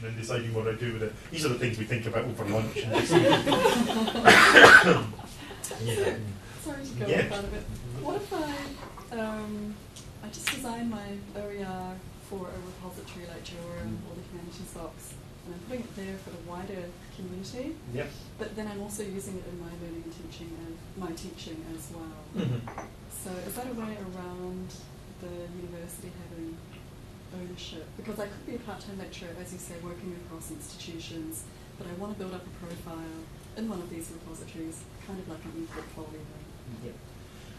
institution and deciding what I do with it. These are the things we think about over lunch. And yeah. Sorry to go off out of it. What if I just designed my OER for a repository like Jorum or the Humanities Box, and I'm putting it there for the wider community. Yep. But then I'm also using it in my learning and teaching and my teaching as well. So is that a way around the university having ownership? Because I could be a part-time lecturer, as you say, working across institutions, but I want to build up a profile in one of these repositories, kind of like an e-portfolio. Yep.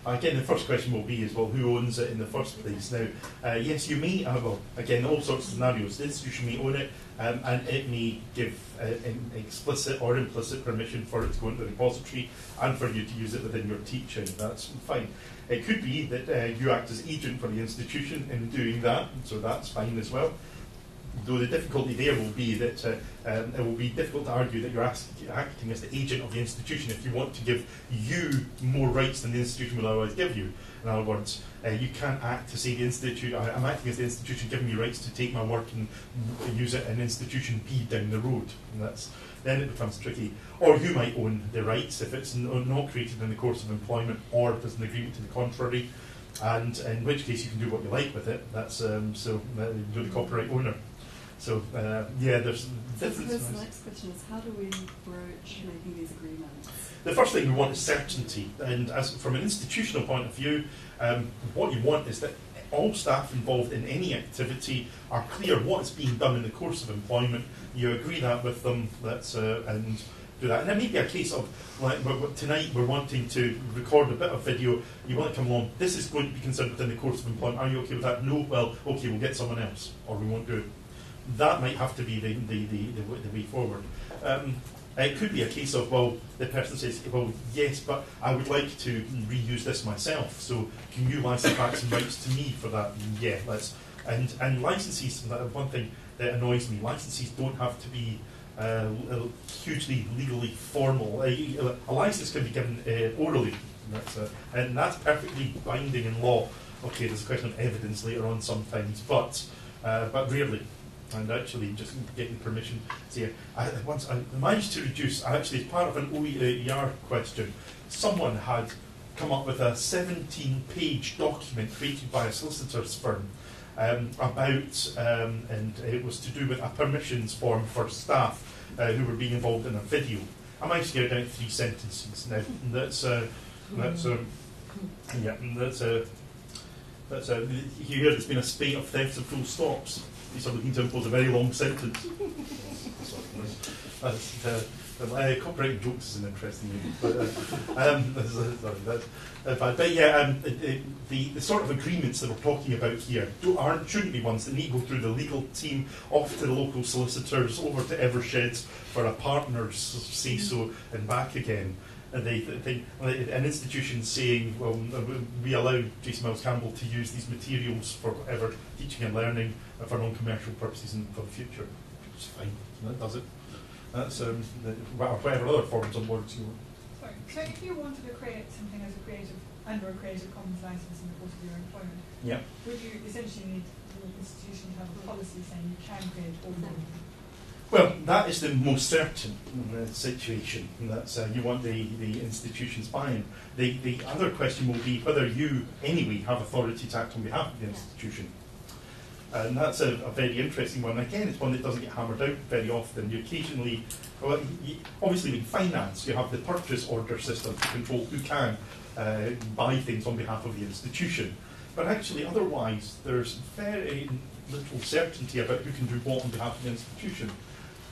Again, the first question will be well, who owns it in the first place? Now, yes, you may, well, again, all sorts of scenarios. The institution may own it, and it may give explicit or implicit permission for it to go into the repository and for you to use it within your teaching. That's fine. It could be that you act as agent for the institution in doing that, so that's fine as well. Though the difficulty there will be that it will be difficult to argue that you're acting as the agent of the institution if you want to give you more rights than the institution will otherwise give you. In other words, you can't act to say the institute, I'm acting as the institution giving me rights to take my work and use it in institution B down the road. And then it becomes tricky. Or you might own the rights if it's not created in the course of employment or there's an agreement to the contrary, and in which case you can do what you like with it. That's you're the copyright owner. So, yeah, there's differences. The next question is, how do we broach making these agreements? The first thing we want is certainty. And as from an institutional point of view, what you want is that all staff involved in any activity are clear what is being done in the course of employment. You agree that with them, and do that. And it may be a case of, like, tonight we're wanting to record a bit of video, you want to come along, this is going to be considered within the course of employment, are you okay with that? No, well, okay, we'll get someone else, or we won't do it. That might have to be the way forward. It could be a case of, well, the person says, well, yes, but I would like to reuse this myself, so can you license back some rights to me for that? Yeah, let's. And licenses, one thing that annoys me, licenses don't have to be hugely legally formal. A license can be given orally, and that's perfectly binding in law. Okay, there's a question of evidence later on sometimes, but rarely. And actually just getting permission. See, I managed to reduce, actually as part of an OER question, someone had come up with a 17-page document created by a solicitor's firm about, and it was to do with a permissions form for staff who were being involved in a video. I managed to get it down to 3 sentences. Now, you hear there's been a spate of thefts of full stops. These are looking to impose a very long sentence. Copyright jokes is an interesting thing. The sort of agreements that we're talking about here shouldn't be ones that need to go through the legal team, off to the local solicitors, over to Eversheds for a partner's say-so, and back again. And an institution saying, well, we allow Jason Miles Campbell to use these materials for whatever teaching and learning for non-commercial purposes and for the future. It's fine, that does it. That's whatever other forms of words you want. Sorry. So if you wanted to create something as under a Creative Commons license in the course of your employment, would you essentially need the institution to have a policy saying you can create all of them? Well, that is the most certain situation. That's you want the institution's buy-in. The other question will be whether you, anyway, have authority to act on behalf of the institution. And that's a very interesting one. Again, it's one that doesn't get hammered out very often. You occasionally, obviously in finance, you have the purchase order system to control who can buy things on behalf of the institution. But actually, otherwise, there's very little certainty about who can do what on behalf of the institution.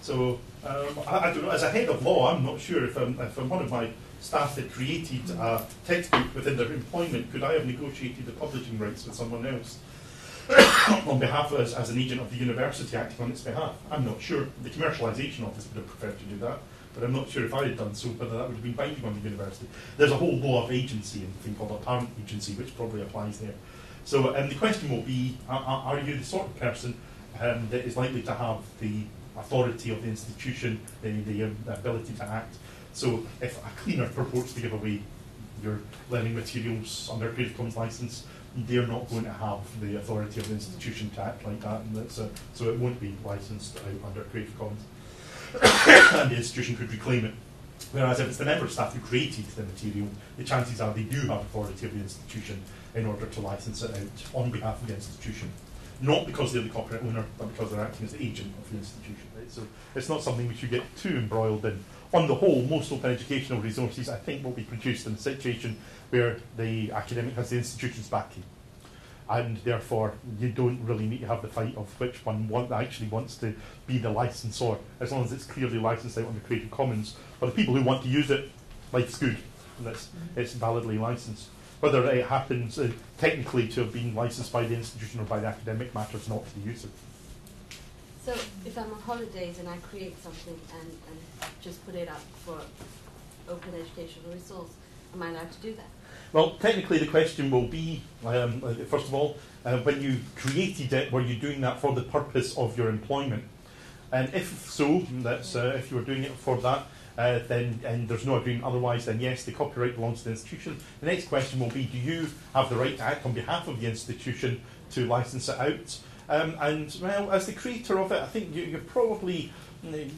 So, I don't know, as a head of law, I'm not sure if I'm one of my staff that created a textbook within their employment, could I have negotiated the publishing rights with someone else on behalf of, as an agent of the university acting on its behalf? I'm not sure. The commercialisation office would have preferred to do that, but I'm not sure if I had done so, whether that would have been binding on the university. There's a whole law of agency and a thing called apparent agency, which probably applies there. So the question will be, are you the sort of person that is likely to have the authority of the institution, the ability to act? So if a cleaner purports to give away your learning materials under a Creative Commons license, they're not going to have the authority of the institution to act like that, and that's, so it won't be licensed out under Creative Commons. And the institution could reclaim it. Whereas if it's the member staff who created the material, the chances are they do have authority of the institution in order to license it out on behalf of the institution. Not because they're the copyright owner, but because they're acting as the agent of the institution. Right? So it's not something we should get too embroiled in. On the whole, most open educational resources, I think, will be produced in a situation where the academic has the institution's backing. And therefore, you don't really need to have the fight of which one actually wants to be the licensor, as long as it's clearly licensed out under Creative Commons. For the people who want to use it, life's good, and it's validly licensed. Whether it happens technically to have been licensed by the institution or by the academic matters not to the user. So if I'm on holidays and I create something and just put it up for open educational resource, am I allowed to do that? Well, technically the question will be, first of all, when you created it, were you doing that for the purpose of your employment? And if so, that's if you were doing it for that, then and there's no agreement otherwise, then yes, the copyright belongs to the institution. The next question will be, do you have the right to act on behalf of the institution to license it out? And, well, as the creator of it, I think you're probably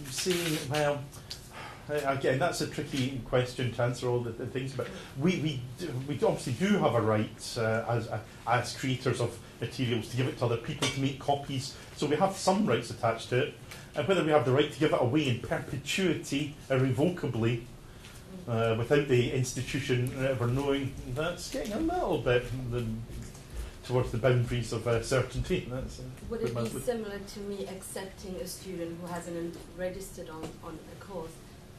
saying, well, again, that's a tricky question to answer all the things, but we obviously do have a right as creators of materials to give it to other people to make copies, so we have some rights attached to it. And whether we have the right to give it away in perpetuity, irrevocably, without the institution ever knowing, that's getting a little bit towards the boundaries of certainty. Would it be similar to me accepting a student who hasn't registered on a course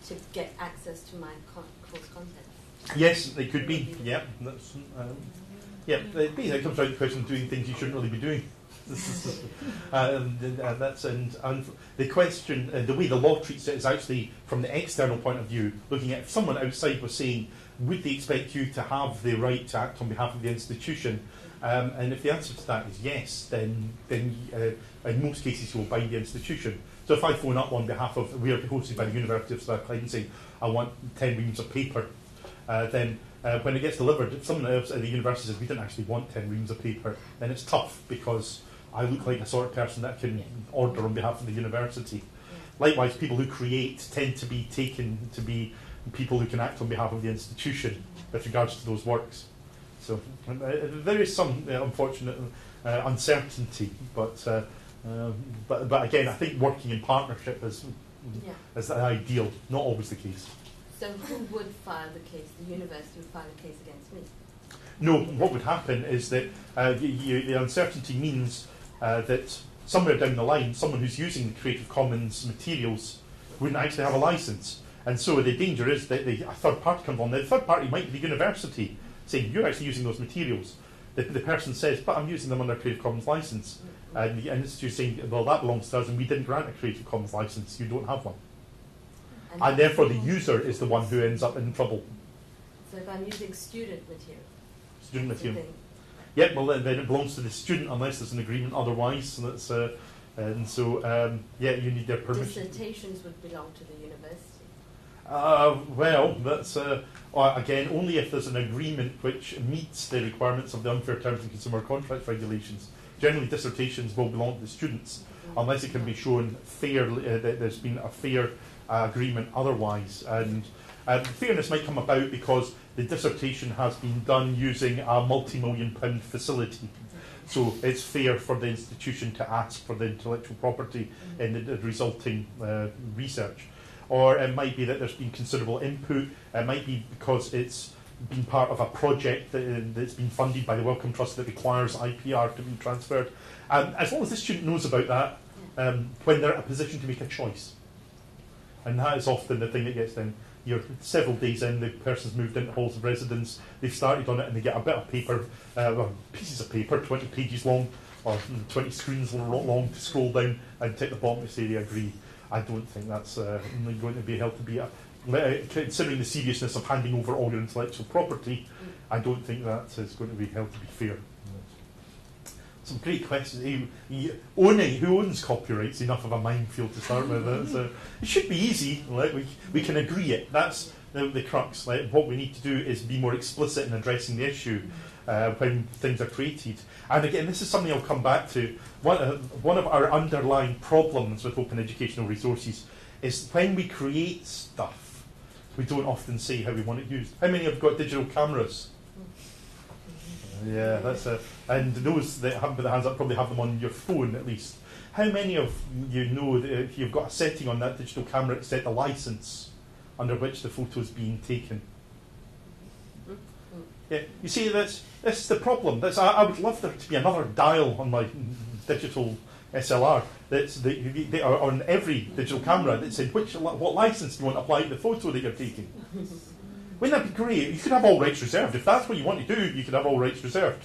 to get access to my course content? Yes, it could be. Yeah, that's it comes down to the question of doing things you shouldn't really be doing. That's and the question, the way the law treats it is actually from the external point of view, looking at if someone outside was saying, would they expect you to have the right to act on behalf of the institution? And if the answer to that is yes, then in most cases you will bind the institution. So if I phone up on behalf of, we are hosted by the University of Strathclyde and say, I want 10 reams of paper, then when it gets delivered, if someone else at the university says, we didn't actually want 10 reams of paper, then it's tough because I look like the sort of person that can order on behalf of the university. Likewise, people who create tend to be taken to be people who can act on behalf of the institution with regards to those works. So there is some unfortunate uncertainty, but again, I think working in partnership is the ideal, not always the case. So who would file the case? The university would file a case against me? No, what would happen is that the uncertainty means that somewhere down the line, someone who's using the Creative Commons materials wouldn't actually have a license. And so the danger is that a third party comes on. The third party might be the university saying, you're actually using those materials. The person says, but I'm using them under a Creative Commons license. And the institute saying, well, that belongs to us and we didn't grant a Creative Commons license, you don't have one. And therefore the user is the one who ends up in trouble. So if I'm using student material? Student material. Yep, well then it belongs to the student unless there's an agreement otherwise. So that's, you need their permission. Dissertations would belong to the university? Well, that's again only if there's an agreement which meets the requirements of the Unfair Terms and Consumer Contracts regulations. Generally, dissertations will belong to the students unless it can be shown fairly that there's been a fair agreement otherwise. And fairness might come about because the dissertation has been done using a multi-million-pound facility. So it's fair for the institution to ask for the intellectual property in the resulting research. Or it might be that there's been considerable input. It might be because it's been part of a project that's been funded by the Wellcome Trust that requires IPR to be transferred. As long as the student knows about that, when they're in a position to make a choice. And that is often the thing that gets them. You're several days in, the person's moved into halls of residence, they've started on it and they get a bit of paper, pieces of paper, 20 pages long, or 20 screens long to scroll down and tick the bottom to say they agree. I don't think that's going to be held to be considering the seriousness of handing over all your intellectual property, I don't think that is going to be held to be fair. some great questions. Who owns copyright is enough of a minefield to start with. So it should be easy. Like we can agree it. That's the crux. Like, what we need to do is be more explicit in addressing the issue when things are created. And again, this is something I'll come back to. One of our underlying problems with open educational resources is when we create stuff, we don't often say how we want it used. How many have got digital cameras? Yeah, that's it. And those that haven't put their hands up probably have them on your phone at least. How many of you know that if you've got a setting on that digital camera to set the license under which the photo is being taken? Yeah, you see, this is the problem. I would love there to be another dial on my digital SLR they are on every digital camera that said what license do you want to apply to the photo that you're taking. Wouldn't that be great? You could have all rights reserved. If that's what you want to do, you could have all rights reserved.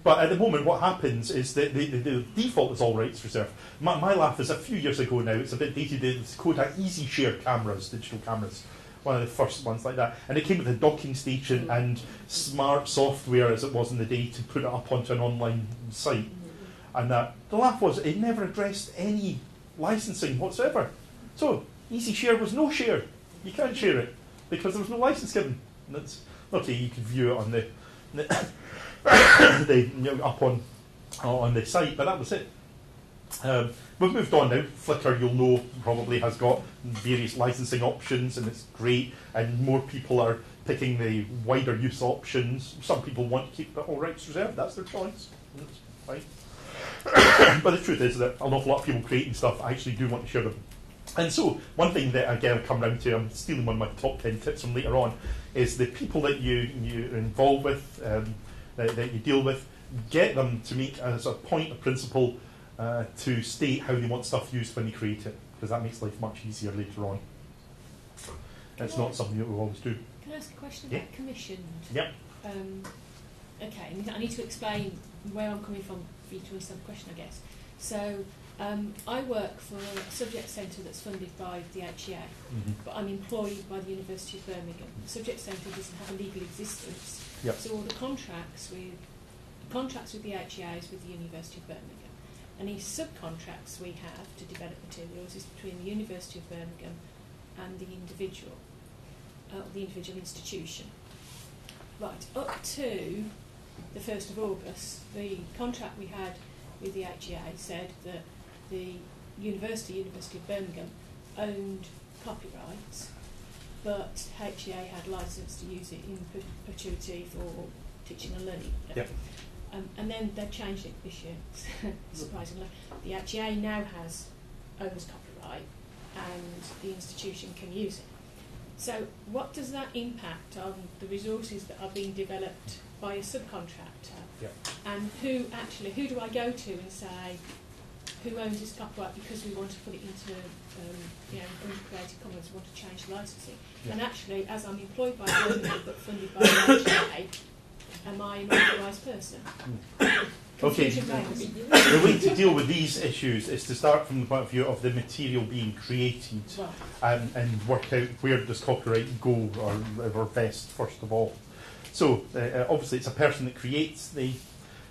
But at the moment, what happens is that the default is all rights reserved. My laugh is a few years ago now, it's a bit dated, it's Kodak Easy Share cameras, digital cameras. One of the first ones like that. And it came with a docking station and smart software, as it was in the day, to put it up onto an online site. And the laugh was it never addressed any licensing whatsoever. So, Easy Share was no share. You can't share it, because there was no license given. And that's, okay, you could view it on the up on the site, but that was it. We've moved on now. Flickr, you'll know, probably has got various licensing options, and it's great. And more people are picking the wider use options. Some people want to keep all rights reserved. That's their choice. That's fine. But the truth is that an awful lot of people creating stuff actually do want to share them. And so, one thing that again I'll come round to, I'm stealing one of my top 10 tips from later on, is the people that you're involved with, that you deal with, get them to make as a point of principle to state how they want stuff used when they create it, because that makes life much easier later on. It's not something that we always do. Can I ask a question about commissioned? Yep. Okay, I need to explain where I'm coming from for you to understand the question, I guess. So, I work for a subject centre that's funded by the HEA, but I'm employed by the University of Birmingham. The subject centre doesn't have a legal existence, so all the contracts with the HEA is with the University of Birmingham. Any subcontracts we have to develop materials is between the University of Birmingham and the individual institution. Right, up to the 1st of August, the contract we had with the HEA said that the University of Birmingham owned copyrights, but HEA had licence to use it in perpetuity for teaching and learning. Yep. And then they changed it this year, surprisingly. The HEA now owns copyright, and the institution can use it. So what does that impact on the resources that are being developed by a subcontractor? Yep. And who do I go to and say, who owns this copyright, because we want to put it into under Creative Commons, we want to change the licensing. Yep. And actually, as I'm employed by Birmingham but funded by the HEA, am I an authorised person? Okay, the way to deal with these issues is to start from the point of view of the material being created, and work out where does copyright go or vest first of all. So obviously it's a person that creates the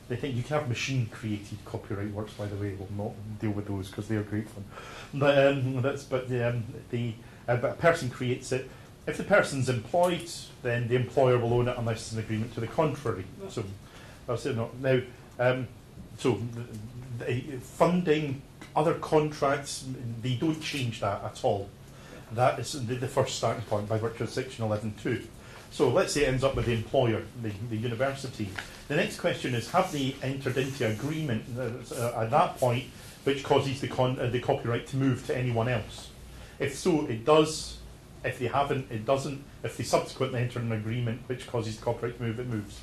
thing. You can have machine created copyright works, by the way. We'll not deal with those because they're great fun. But a person creates it. If the person's employed, then the employer will own it unless there's an agreement to the contrary. Right. So that's it. Now, funding, other contracts, they don't change that at all. That is the first starting point by virtue of Section 11.2. So let's say it ends up with the employer, the university. The next question is, have they entered into agreement at that point which causes the copyright to move to anyone else? If so, it does. If they haven't, it doesn't. If they subsequently enter an agreement which causes the copyright to move, it moves.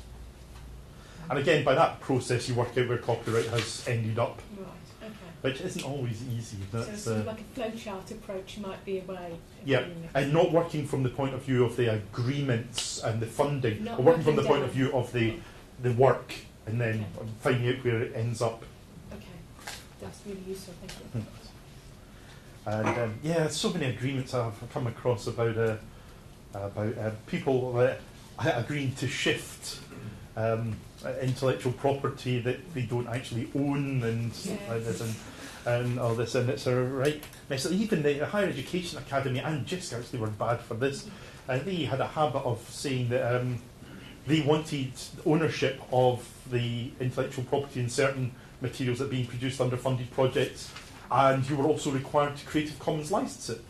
And again, by that process, you work out where copyright has ended up. Right, okay. Which isn't always easy. So sort of like a flowchart approach might be a way. Yeah, and not working from the point of view of the agreements and the funding, but working from the point of view of the work, and then finding out where it ends up. Okay, that's really useful, thank you. And so many agreements I've come across about people agreeing to shift intellectual property that they don't actually own, and all this, and it's a right mess. Even the Higher Education Academy and JISC actually were bad for this. They had a habit of saying that they wanted ownership of the intellectual property in certain materials that are being produced under funded projects, and you were also required to Creative Commons license it.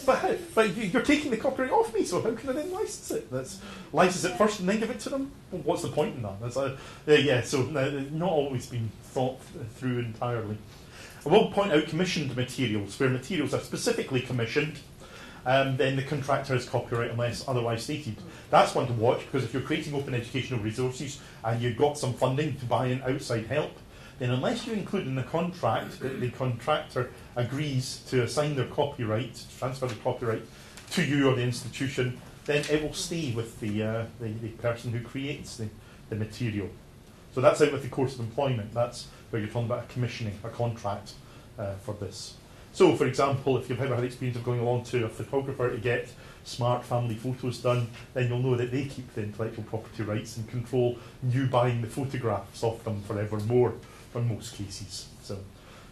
But you're taking the copyright off me, so how can I then license it? License it first and then give it to them? Well, what's the point in that? So not always been thought through entirely. I will point out commissioned materials, where materials are specifically commissioned, then the contractor has copyright unless otherwise stated. That's one to watch, because if you're creating open educational resources and you've got some funding to buy in outside help, then unless you include in the contract that the contractor agrees to assign their copyright, transfer the copyright to you or the institution, then it will stay with the person who creates the material. So that's out with the course of employment. That's where you're talking about a commissioning, a contract for this. So, for example, if you've ever had experience of going along to a photographer to get smart family photos done, then you'll know that they keep the intellectual property rights and control you buying the photographs of them forevermore, in most cases. So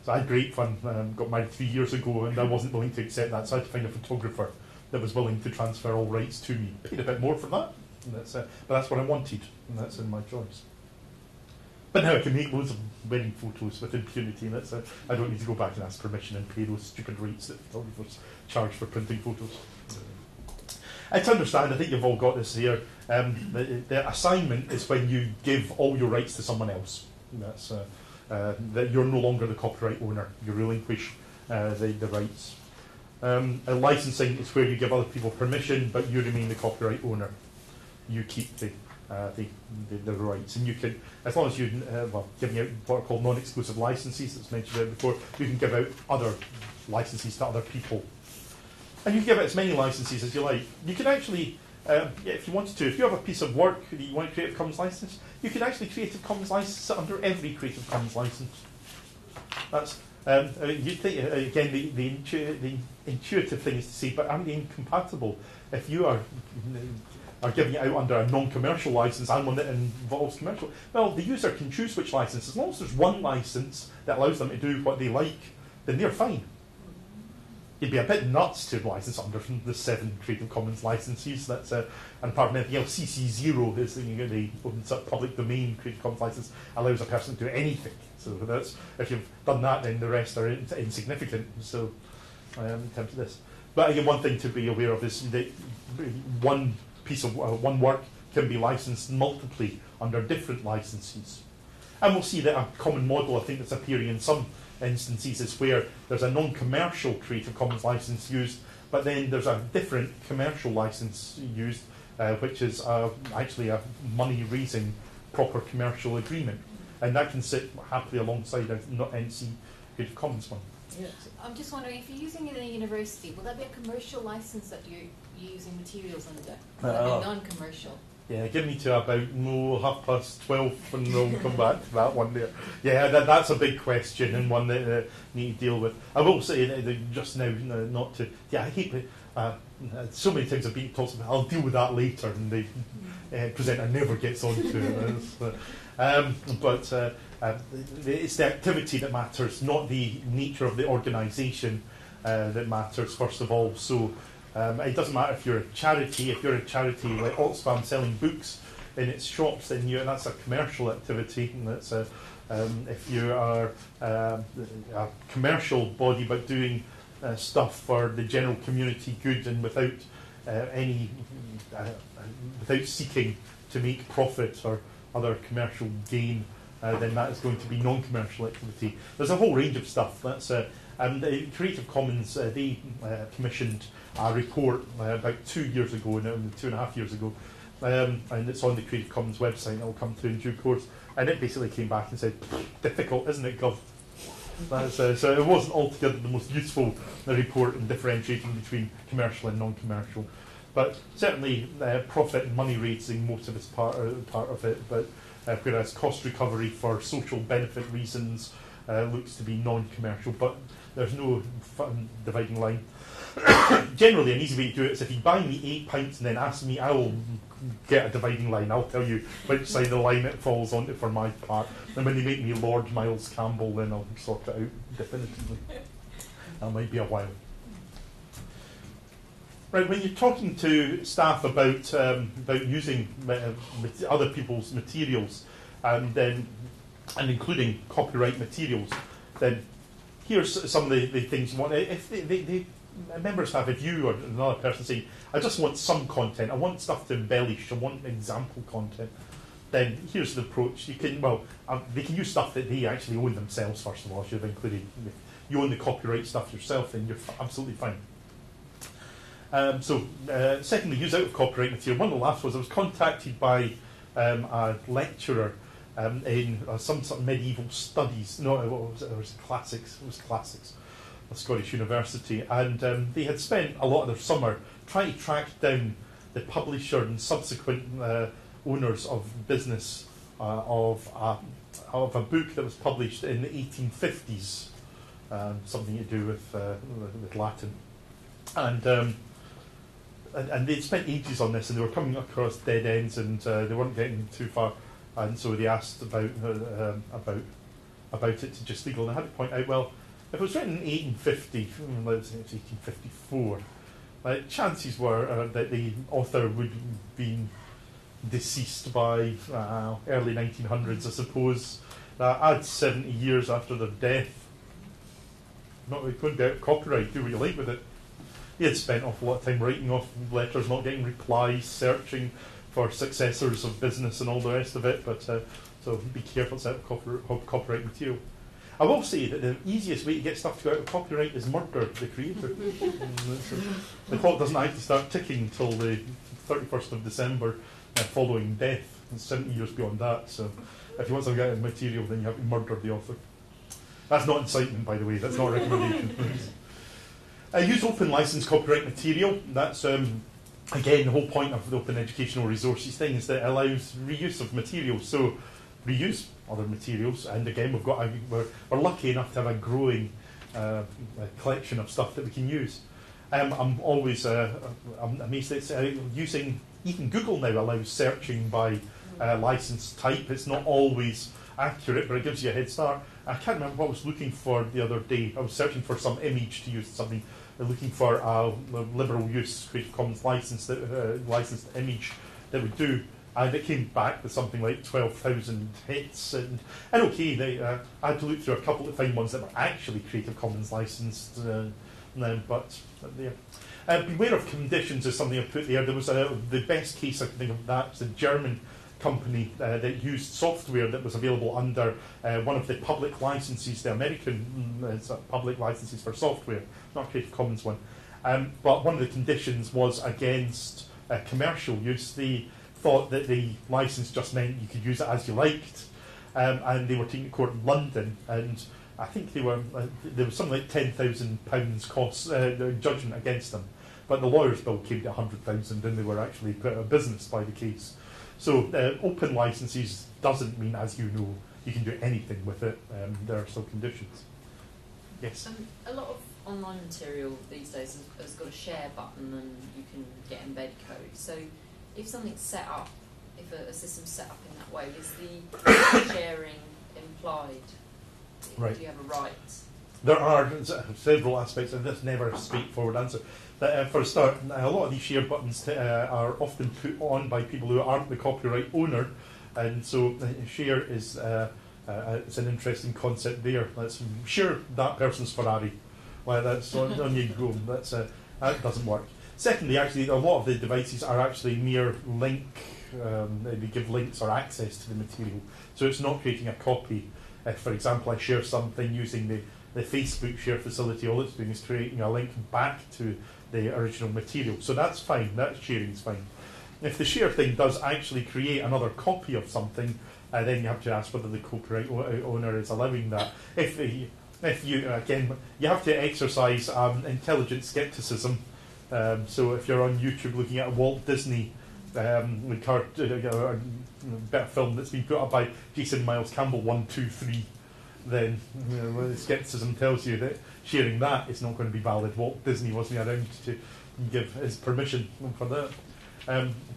I had great fun. Got married 3 years ago, and I wasn't willing to accept that, so I had to find a photographer that was willing to transfer all rights to me. Paid a bit more for that, and but that's what I wanted, and that's in my choice. But now I can make loads of wedding photos with impunity, and I don't need to go back and ask permission and pay those stupid rates that photographers charge for printing photos. To understand, I think you've all got this here. The assignment is when you give all your rights to someone else. That's that you're no longer the copyright owner. You relinquish the rights. Licensing is where you give other people permission, but you remain the copyright owner. You keep the rights, and you can, as long as you giving out what are called non-exclusive licenses, that's mentioned there before, you can give out other licenses to other people, and you can give out as many licenses as you like. You can actually, if you wanted to, if you have a piece of work that you want a Creative Commons license, you can actually Creative Commons license it under every Creative Commons license. That's you think again the intuitive thing is to say, but aren't they incompatible? If you are giving it out under a non-commercial license and one that involves commercial, well, the user can choose which license. As long as there's one license that allows them to do what they like, then they're fine. You'd be a bit nuts to license under the 7 Creative Commons licenses. That's and apart from anything else, CC0 is the public domain Creative Commons license allows a person to do anything. So that's, if you've done that, then the rest are insignificant. So in terms of this, but again, one thing to be aware of is that one piece of one work can be licensed multiply under different licenses. And we'll see that a common model, I think, that's appearing in some instances is where there's a non-commercial Creative Commons license used, but then there's a different commercial license used, which is actually a money-raising proper commercial agreement. And that can sit happily alongside a NC Creative Commons one. Yes. I'm just wondering, if you're using it in a university, will that be a commercial license that you're using materials under? Will that be non-commercial? Yeah, give me to about 12:30 and we'll come back to that one there. Yeah, that's a big question and one that need to deal with. I will say that just now, not to... Yeah, I hate it. So many times I've been told, I'll deal with that later, and the presenter never gets on to it. It's the activity that matters, not the nature of the organisation that matters, first of all. So it doesn't matter if you're a charity. If you're a charity like Oxfam selling books in its shops, then that's a commercial activity. And that's if you are a commercial body but doing stuff for the general community good and without without seeking to make profit or other commercial gain, then that is going to be non-commercial activity. There's a whole range of stuff. That's and Creative Commons, they commissioned a report about 2 years ago, 2.5 years ago, and it's on the Creative Commons website. It'll come through in due course, and it basically came back and said, "Difficult, isn't it, Gov?" So it wasn't altogether the most useful report in differentiating between commercial and non-commercial, but certainly profit and money raising motive is part of it. But whereas cost recovery for social benefit reasons looks to be non-commercial, but there's no dividing line. Generally, an easy way to do it is if you buy me 8 pints and then ask me, I will get a dividing line. I'll tell you which side of the line it falls onto for my part. And when they make me Lord Miles Campbell, then I'll sort it out definitively. That might be a while. Right, when you're talking to staff about using other people's materials and including copyright materials, then here's some of the things you want. If they members have, if you or another person say, I just want some content, I want stuff to embellish, I want example content, then here's the approach. You can, they can use stuff that they actually own themselves, first of all, should have included. If you own the copyright stuff yourself, then you're absolutely fine. Secondly, use out of copyright material. One of the last was I was contacted by a lecturer in some sort of medieval studies. No, it was classics. It was classics. A Scottish university, and they had spent a lot of their summer trying to track down the publisher and subsequent owners of business of a book that was published in the 1850s, something to do with Latin, and they'd spent ages on this, and they were coming across dead ends, and they weren't getting too far, and so they asked about it to just legal, and I had to point out, well, if it was written in 1850, let's say it's 1854, chances were that the author would have been deceased by early 1900s, I suppose. Add 70 years after their death. Not really couldn't get copyright, do what you like with it. He had spent an awful lot of time writing off letters, not getting replies, searching for successors of business and all the rest of it, but so be careful of copyright material. I will say that the easiest way to get stuff to go out of copyright is murder the creator. The clock doesn't actually start ticking until the 31st of December following death. It's 70 years beyond that, so if you want something out of material, then you have to murder the author. That's not incitement, by the way, that's not a recommendation. Use open license copyright material. That's, again, the whole point of the open educational resources thing is that it allows reuse of materials. So reuse other materials, and again, we're lucky enough to have a growing collection of stuff that we can use. I'm always I'm amazed that it's using, even Google now allows searching by license type. It's not always accurate, but it gives you a head start. I can't remember what I was looking for the other day. I was searching for some image to use something, looking for a liberal use Creative Commons licensed image that would do. And it came back with something like 12,000 hits, and okay, I had to look through a couple to find ones that were actually Creative Commons licensed. But beware of conditions is something I put there. There was the best case I can think of that was a German company that used software that was available under one of the public licenses, the American public licenses for software, not Creative Commons one. But one of the conditions was against commercial use. They thought that the license just meant you could use it as you liked, and they were taking to court in London, and I think there was something like £10,000 cost judgment against them, but the lawyer's bill came to 100,000, and they were actually put out of business by the case. So open licenses doesn't mean, as you know, you can do anything with it. There are still conditions. Yes. A lot of online material these days has got a share button, and you can get embedded code. So if something's set up, if a system's set up in that way, is the sharing implied? Right. Do you have a right? There are several aspects, and this is never a straightforward answer. But for a start, a lot of these share buttons are often put on by people who aren't the copyright owner, and so share is it's an interesting concept there. Let's share that person's Ferrari. Well, that's on you go. That doesn't work. Secondly, actually, a lot of the devices are actually mere link. They give links or access to the material, so it's not creating a copy. If, for example, I share something using the Facebook share facility, all it's doing is creating a link back to the original material. So that's fine. That sharing is fine. If the share thing does actually create another copy of something, then you have to ask whether the copyright owner is allowing that. If you again, you have to exercise intelligent skepticism. So if you're on YouTube looking at a Walt Disney bit of film that's been put up by Jason Miles Campbell 1, 2, 3, then scepticism tells you that sharing that is not going to be valid. Walt Disney wasn't around to give his permission for that.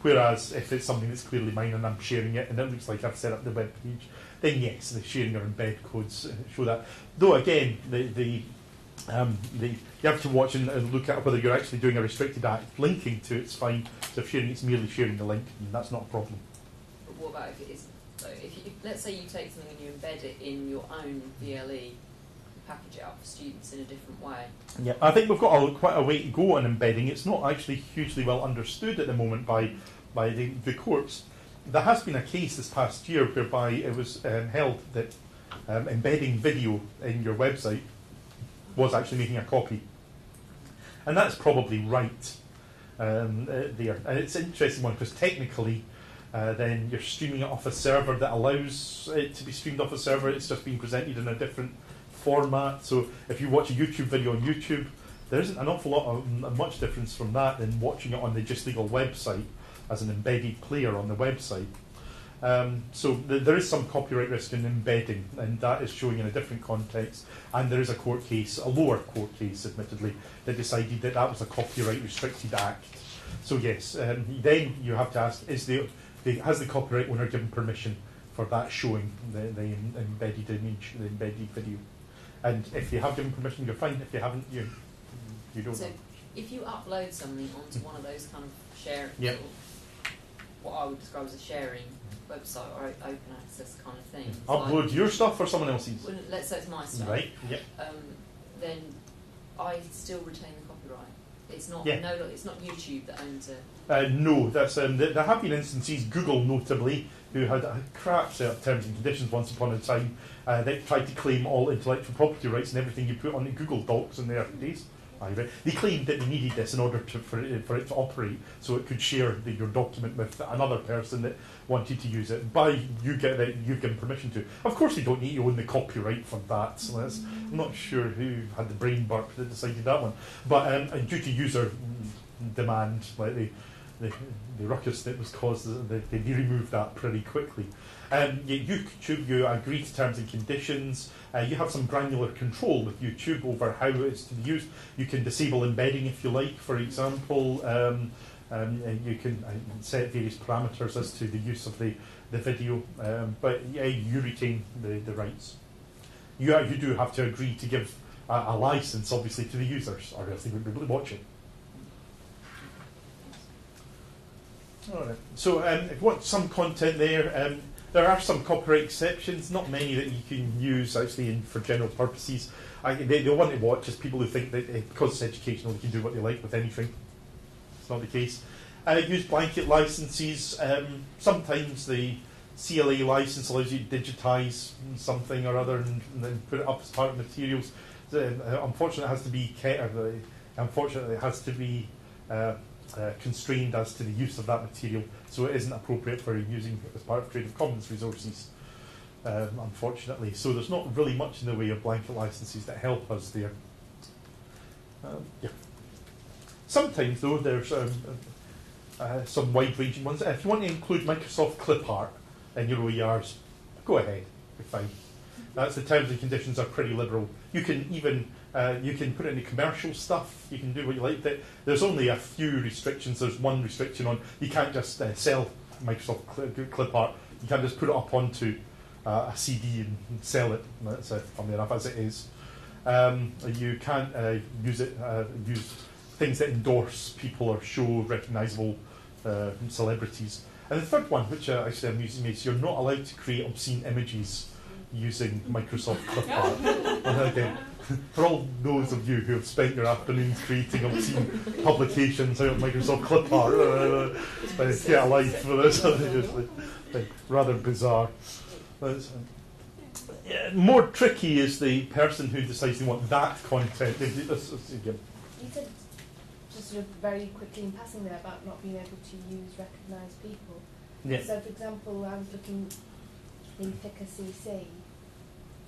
Whereas if it's something that's clearly mine and I'm sharing it and it looks like I've set up the web page, then yes, the sharing or embed codes show that. Though again, you have to watch and look at whether you're actually doing a restricted act. Linking to it's fine. So if sharing, it's merely sharing the link, and that's not a problem. But what about if it isn't? So let's say you take something and you embed it in your own VLE, package it up for students in a different way. Yeah, I think we've got quite a way to go on embedding. It's not actually hugely well understood at the moment by the courts. There has been a case this past year whereby it was held that embedding video in your website was actually making a copy. And that's probably right there. And it's an interesting one because technically then you're streaming it off a server that allows it to be streamed off a server. It's just being presented in a different format. So if you watch a YouTube video on YouTube, there isn't an awful lot of much difference from that than watching it on the Just Legal website as an embedded player on the website. So there is some copyright risk in embedding, and that is showing in a different context. And there is a court case, a lower court case, admittedly, that decided that that was a copyright restricted act. So yes, then you have to ask: has the copyright owner given permission for that showing the embedded image, the embedded video? And if you have given permission, you're fine. If you haven't, you don't. So if you upload something onto one of those kind of sharing, yep. What I would describe as a sharing website or open access kind of thing. Upload like, your stuff or someone else's? Well, let's say it's my stuff. Right, yep. Then I still retain the copyright. It's not it's not YouTube that owns it. No, that's there have been instances, Google notably, who had a crap set of terms and conditions once upon a time. They tried to claim all intellectual property rights and everything you put on the Google Docs in the early days. They claimed that they needed this in order for it to operate, so it could share your document with another person that wanted to use it. You've given permission to. Of course, they don't need to own the copyright for that. So I'm not sure who had the brain burp that decided that one. But due to user demand, like the ruckus that was caused, they removed that pretty quickly. YouTube, you agree to terms and conditions. You have some granular control with YouTube over how it's to be used. You can disable embedding if you like, for example. You can set various parameters as to the use of the video. But yeah, you retain the rights. You do have to agree to give a license, obviously, to the users, or else they wouldn't be able to watch it. All right. So if you want some content there are some copyright exceptions, not many that you can use actually for general purposes. They want to watch is people who think that because it's educational they can do what they like with anything. It's not the case. Use blanket licenses. Sometimes the CLA license allows you to digitize something or other and then put it up as part of materials. Unfortunately, it has to be constrained as to the use of that material, so it isn't appropriate for using as part of Creative Commons resources, unfortunately. So there's not really much in the way of blanket licenses that help us there. Yeah. Sometimes, though, there's some wide-ranging ones. If you want to include Microsoft Clip Art in your OERs, go ahead, you're fine. That's the terms and conditions are pretty liberal. You can even you can put it into commercial stuff. You can do what you like. There's only a few restrictions. There's one restriction on you can't just sell Microsoft Clip Art. You can't just put it up onto a CD and sell it. That's funny enough as it is. You can't use things that endorse people or show recognisable celebrities. And the third one, which actually I'm using, is you're not allowed to create obscene images using Microsoft Clip Art. Again, for all those of you who have spent your afternoons creating obscene publications out of Microsoft Clip Art, get a life for this. Rather bizarre. More tricky is the person who decides they want that content. You said just sort of very quickly in passing there about not being able to use recognised people. Yeah. So, for example, I was looking in Picker CC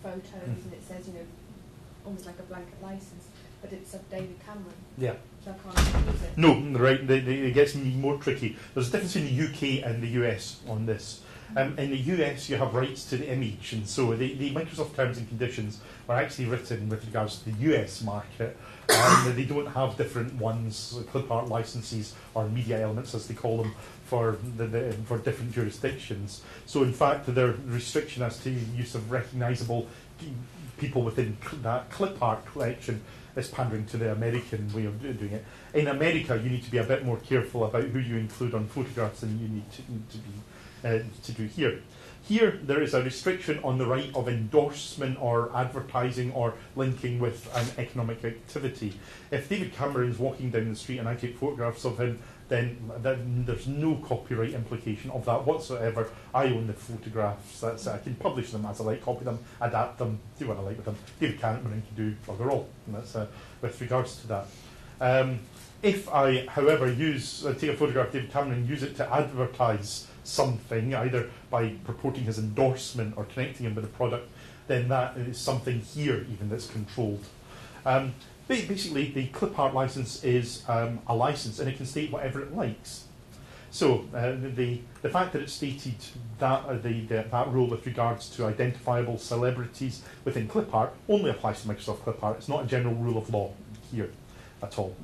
photos, and it says, almost like a blanket license, but it's of David Cameron. Yeah. So I can't use it. No, right. It gets more tricky. There's a difference in the UK and the US on this. In the US, you have rights to the image, and so the Microsoft terms and conditions are actually written with regards to the US market. They don't have different ones, clip art licenses or media elements, as they call them, for for different jurisdictions. So, in fact, their restriction as to use of recognisable people within that clip art collection is pandering to the American way of doing it. In America, you need to be a bit more careful about who you include on photographs than you need to do here. Here, there is a restriction on the right of endorsement or advertising or linking with an economic activity. If David Cameron's walking down the street and I take photographs of him, then there's no copyright implication of that whatsoever. I own the photographs. I can publish them as I like, copy them, adapt them, do what I like with them. David Cameron can do bugger all. And that's with regards to that. If I, however, take a photograph of David Cameron and use it to advertise something, either by purporting his endorsement or connecting him with a product, then that is something here even that's controlled. Basically, the clip art license is a license, and it can state whatever it likes. So the fact that it's stated that that rule with regards to identifiable celebrities within clip art only applies to Microsoft clip art. It's not a general rule of law here at all.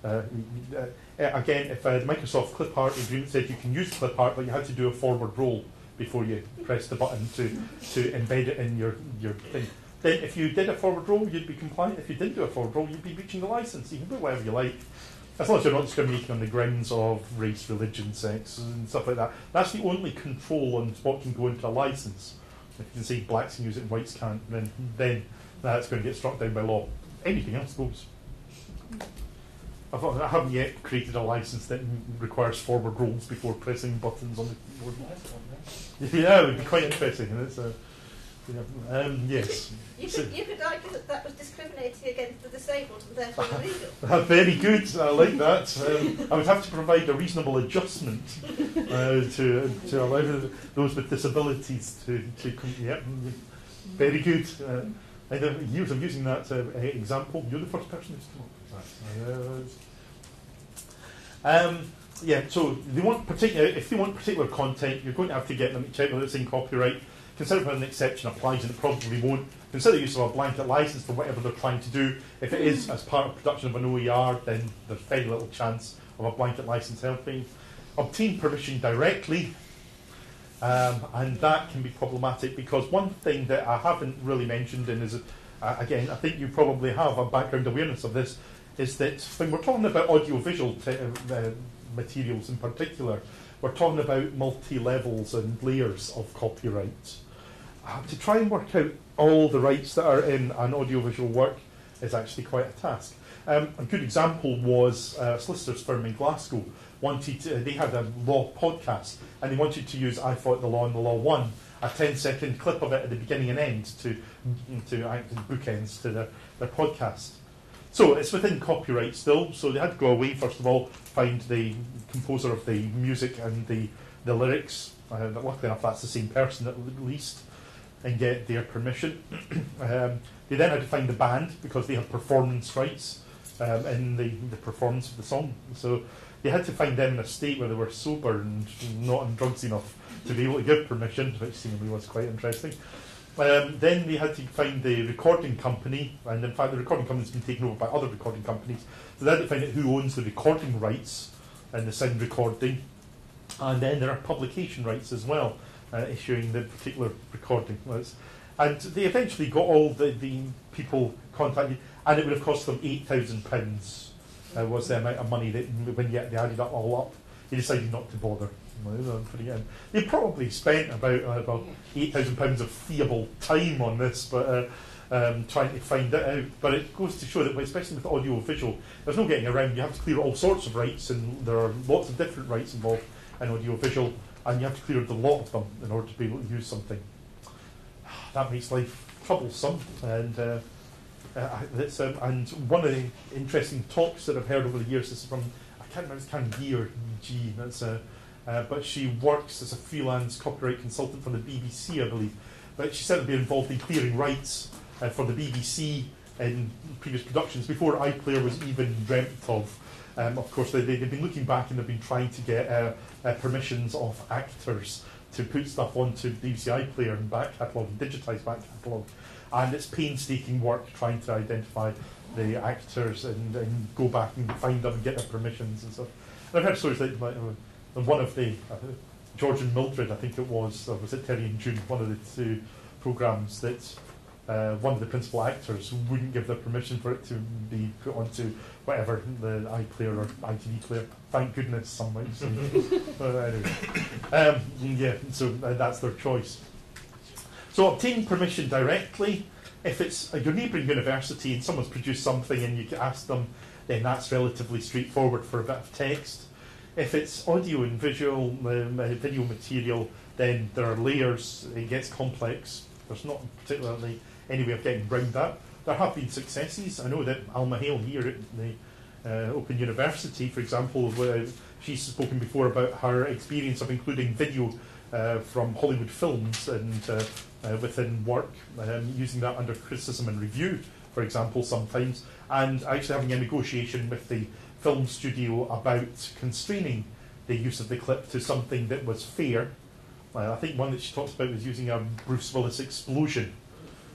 Again, if the Microsoft clip art agreement said you can use clip art, but you had to do a forward roll before you press the button to embed it in your thing, then if you did a forward roll, you'd be compliant. If you didn't do a forward roll, you'd be breaching the license. You can do whatever you like, as long as you're not discriminating on the grounds of race, religion, sex, and stuff like that. That's the only control on what can go into a license. If you can say blacks can use it and whites can't, then that's going to get struck down by law. Anything else goes. I haven't yet created a license that requires forward rolls before pressing buttons on the keyboard. Yeah, it would be quite interesting. And it's yes. You could argue that was discriminating against the disabled and therefore illegal. Very good. I like that. I would have to provide a reasonable adjustment to allow those with disabilities to come. Yep. Very good. Years of using that example. You're the first person who's come up with that. Yeah. So if they want particular content, you're going to have to get them to check whether it's in copyright. Consider whether an exception applies, and it probably won't. Consider the use of a blanket license for whatever they're trying to do. If it is as part of production of an OER, then there's very little chance of a blanket license helping. Obtain permission directly, and that can be problematic because one thing that I haven't really mentioned, and is again, I think you probably have a background awareness of this, is that when we're talking about audiovisual materials in particular, we're talking about multi-levels and layers of copyright. To try and work out all the rights that are in an audiovisual work is actually quite a task. A good example was a solicitor's firm in Glasgow. They had a law podcast, and they wanted to use I Fought the Law and the Law Won, a 10-second clip of it at the beginning and end to act as bookends to their podcast. So it's within copyright still, so they had to go away, first of all, find the composer of the music and the lyrics. Luckily enough, that's the same person at least, and get their permission. They then had to find the band, because they have performance rights in the performance of the song. So they had to find them in a state where they were sober and not on drugs enough to be able to give permission, which seemingly was quite interesting. Then they had to find the recording company, and in fact the recording company's been taken over by other recording companies. So they had to find out who owns the recording rights and the sound recording. And then there are publication rights as well, issuing the particular recording. And they eventually got all the people contacted, and it would have cost them £8,000 was the amount of money that when they added it all up. They decided not to bother. They probably spent about £8,000 of feeable time on this, but trying to find it out. But it goes to show that, especially with audio visual, there's no getting around. You have to clear all sorts of rights, and there are lots of different rights involved in audio visual, and you have to clear the lot of them in order to be able to use something. That makes life troublesome, and and one of the interesting talks that I've heard over the years is from, I can't remember, it's kind of G or G. But she works as a freelance copyright consultant for the BBC, I believe. But she said to be involved in clearing rights for the BBC in previous productions before iPlayer was even dreamt of. Of course, they've been looking back and they've been trying to get permissions of actors to put stuff onto the BBC iPlayer and back catalogue and digitise back catalogue, and it's painstaking work trying to identify the actors and go back and find them and get their permissions and stuff. And I've heard stories like one of the George and Mildred, I think it was, or was it Terry and June, one of the two programmes that one of the principal actors wouldn't give their permission for it to be put onto whatever, the iPlayer or ITV player. Thank goodness, some might say. Anyway. Yeah, so that's their choice. So obtaining permission directly, if it's your neighbouring university and someone's produced something and you can ask them, then that's relatively straightforward for a bit of text. If it's audio and visual, video material, then there are layers, it gets complex. There's not particularly any way of getting around that. There have been successes. I know that Alma Hale here at the Open University, for example, she's spoken before about her experience of including video from Hollywood films and within work, using that under criticism and review, for example, sometimes, and actually having a negotiation with the film studio about constraining the use of the clip to something that was fair. I think one that she talks about was using a Bruce Willis explosion,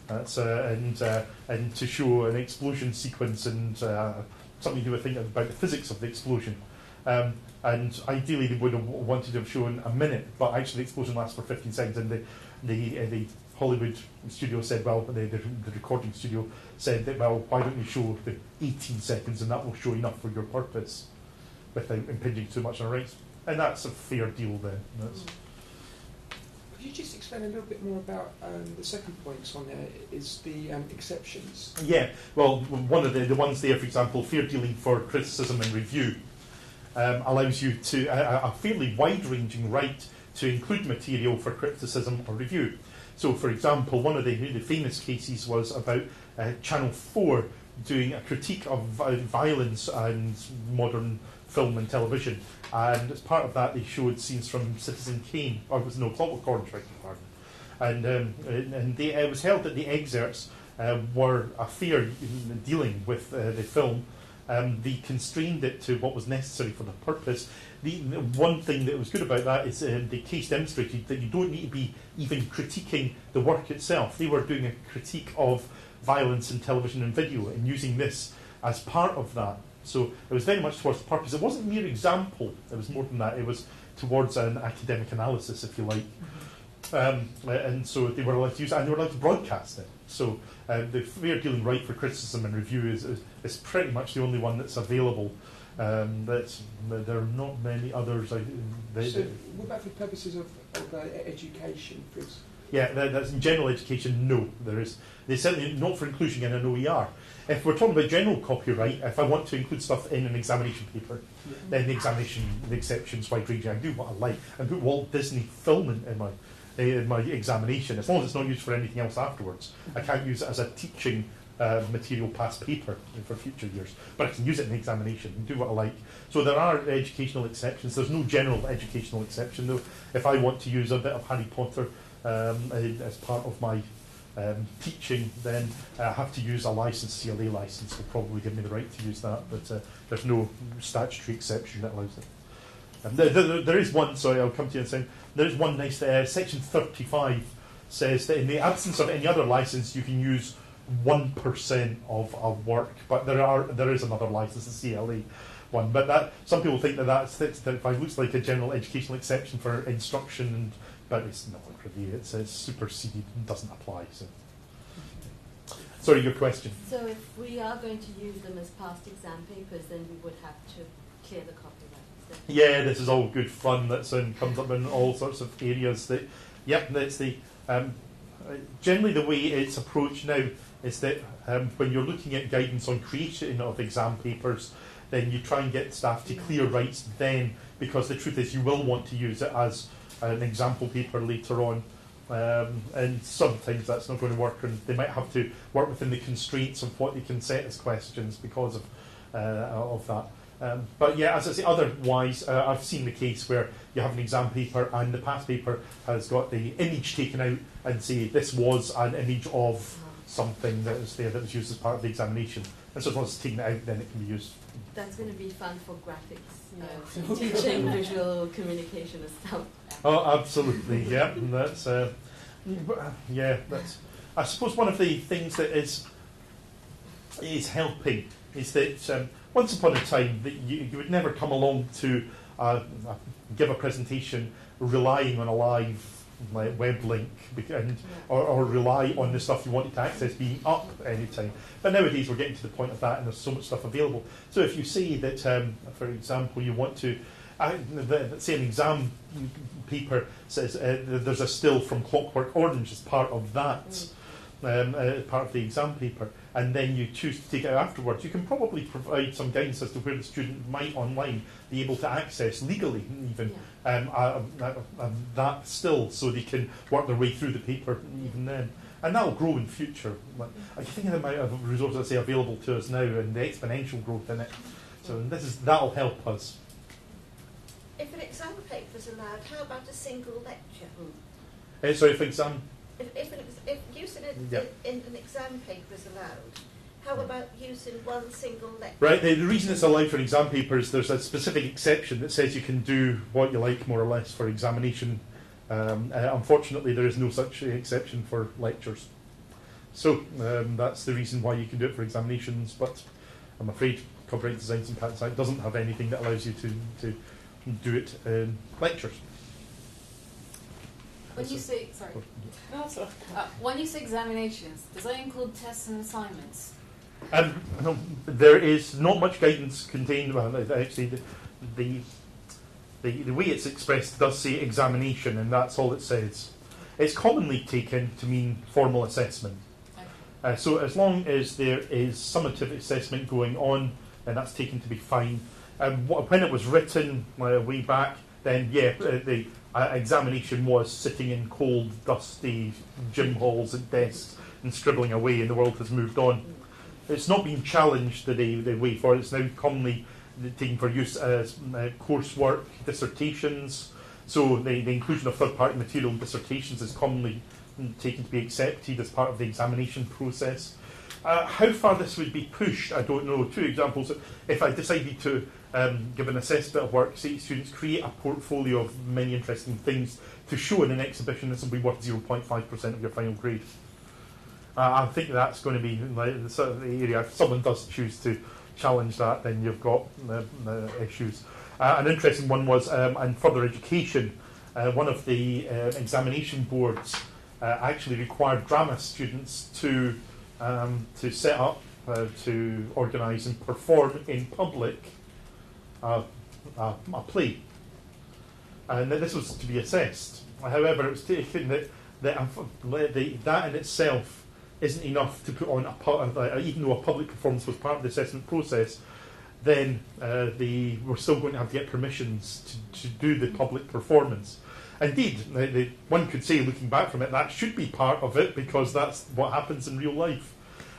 and to show an explosion sequence and something to do with thinking about the physics of the explosion. And ideally they would have wanted to have shown a minute, but actually the explosion lasts for 15 seconds, and the Hollywood studio said, well, the recording studio said that, well, why don't you show the 18 seconds and that will show enough for your purpose without impinging too much on rights. And that's a fair deal then. Could you just explain a little bit more about the second point on there is the exceptions? Yeah, well, one of the ones there, for example, fair dealing for criticism and review allows you to a fairly wide-ranging right to include material for criticism or review. So, for example, one of the famous cases was about Channel 4 doing a critique of violence and modern film and television. And as part of that, they showed scenes from Citizen Kane, or it was no, Clockwork Orange, pardon. And it was held that the excerpts were a fair dealing with the film. They constrained it to what was necessary for the purpose. The one thing that was good about that is the case demonstrated that you don't need to be even critiquing the work itself. They were doing a critique of violence in television and video and using this as part of that. So it was very much towards the purpose. It wasn't mere example, it was more than that. It was towards an academic analysis, if you like. And so they were allowed to use it, and they were allowed to broadcast it. So the fair dealing right for criticism and review is pretty much the only one that's available. There are not many others. So what about for purposes of education? Yeah, that's in general education, no, there is. They certainly not for inclusion in an OER. If we're talking about general copyright, if I want to include stuff in an examination paper, then the exception's wide ranging. I can do what I like. I can put Walt Disney film in my examination, as long as it's not used for anything else afterwards. I can't use it as a teaching material past paper for future years, but I can use it in the examination and do what I like. So there are educational exceptions. There's no general educational exception, though. If I want to use a bit of Harry Potter as part of my teaching, then I have to use a license. CLA license will probably give me the right to use that, but there's no statutory exception that allows it. There is one, sorry, I'll come to you in a second. There is one nice, section 35 says that in the absence of any other license, you can use 1% of a work, but there is another license, the CLA one. But that some people think that 35 looks like a general educational exception for instruction, but it's not really. It's superseded and doesn't apply. So, sorry, your question. So if we are going to use them as past exam papers, then we would have to clear the copyright. Yeah, this is all good fun. That comes up in all sorts of areas. That's the generally the way it's approached now is that when you're looking at guidance on creation of exam papers, then you try and get staff to clear rights then, because the truth is you will want to use it as an example paper later on, and sometimes that's not going to work, and they might have to work within the constraints of what they can set as questions because of that. But yeah, as I say, otherwise, I've seen the case where you have an exam paper and the past paper has got the image taken out and say this was an image of something that was there that was used as part of the examination. And so as long as it's taken out, then it can be used. That's going to be fun for graphics, teaching visual communication and stuff. Oh, absolutely, yeah. And that's, that's. I suppose one of the things that is helping is that once upon a time that you would never come along to give a presentation relying on a live web link or rely on the stuff you wanted to access being up anytime. But nowadays we're getting to the point of that, and there's so much stuff available. So if you say that, for example, you want to, say an exam paper says there's a still from Clockwork Orange as part of that, part of the exam paper, and then you choose to take it out afterwards, you can probably provide some guidance as to where the student might online be able to access legally even that still, so they can work their way through the paper even then. And that will grow in future. I think of the amount of resources that say available to us now and the exponential growth in it. So that'll help us. If an exam paper is allowed, how about a single lecture? Sorry, for exam. If use in an exam paper is allowed, how about use in one single lecture? Right, the reason it's allowed for exam papers, there's a specific exception that says you can do what you like, more or less, for examination. Unfortunately, there is no such exception for lectures. So that's the reason why you can do it for examinations, but I'm afraid Copyright Designs and Patents Act doesn't have anything that allows you to do it in lectures. When you say when you say examinations, does that include tests and assignments? No, there is not much guidance contained. Well, actually, the way it's expressed does say examination, and that's all it says. It's commonly taken to mean formal assessment. Okay. So as long as there is summative assessment going on, then that's taken to be fine. When it was written way back, then the examination was sitting in cold, dusty gym halls at desks and scribbling away, and the world has moved on. It's not been challenged the way forward. It's now commonly taken for use as coursework, dissertations. So the inclusion of third-party material in dissertations is commonly taken to be accepted as part of the examination process. How far this would be pushed, I don't know. Two examples. If I decided to give an assessment of work, say students create a portfolio of many interesting things to show in an exhibition, this will be worth 0.5% of your final grade. I think that's going to be the sort of the area. If someone does choose to challenge that, then you've got issues. An interesting one was in further education, one of the examination boards actually required drama students to set up, to organise and perform in public a play. And this was to be assessed. However, it was taken that in itself isn't enough to put on even though a public performance was part of the assessment process, then they were still going to have to get permissions to do the public performance. Indeed, one could say, looking back from it, that should be part of it because that's what happens in real life.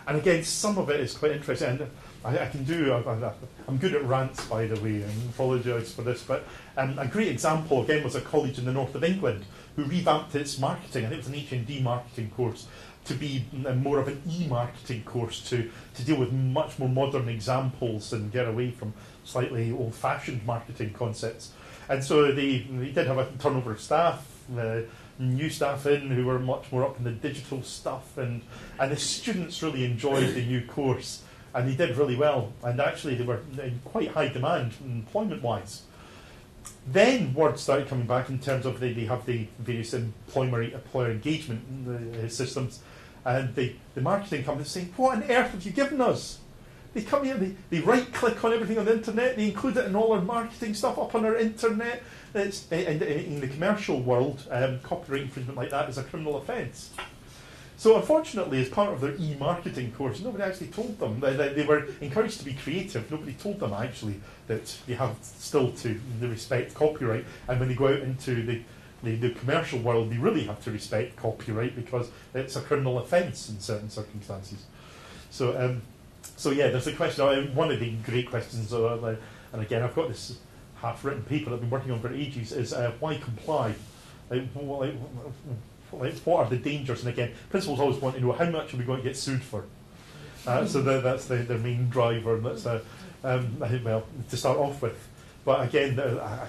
And again, some of it is quite interesting. And I'm good at rants, by the way, and apologise for this, but a great example, again, was a college in the north of England who revamped its marketing. I think it was an HND marketing course to be more of an e-marketing course to deal with much more modern examples and get away from slightly old-fashioned marketing concepts. And so they did have a turnover of staff, new staff in who were much more up in the digital stuff, and the students really enjoyed the new course, and they did really well. And actually they were in quite high demand employment-wise. Then word started coming back in terms of they have the various employer engagement systems, and the marketing companies saying, "What on earth have you given us?" They come here, they right-click on everything on the internet, they include it in all our marketing stuff up on our internet. In the commercial world, copyright infringement like that is a criminal offence. So unfortunately, as part of their e-marketing course, nobody actually told them. They were encouraged to be creative. Nobody told them actually that they have still to respect copyright. And when they go out into the commercial world, they really have to respect copyright because it's a criminal offence in certain circumstances. So yeah, there's a question. One of the great questions, and again, I've got this half-written paper that I've been working on for ages, is why comply? What are the dangers? And again, principals always want to know how much are we going to get sued for. So that's the main driver. That's well, to start off with. But again, I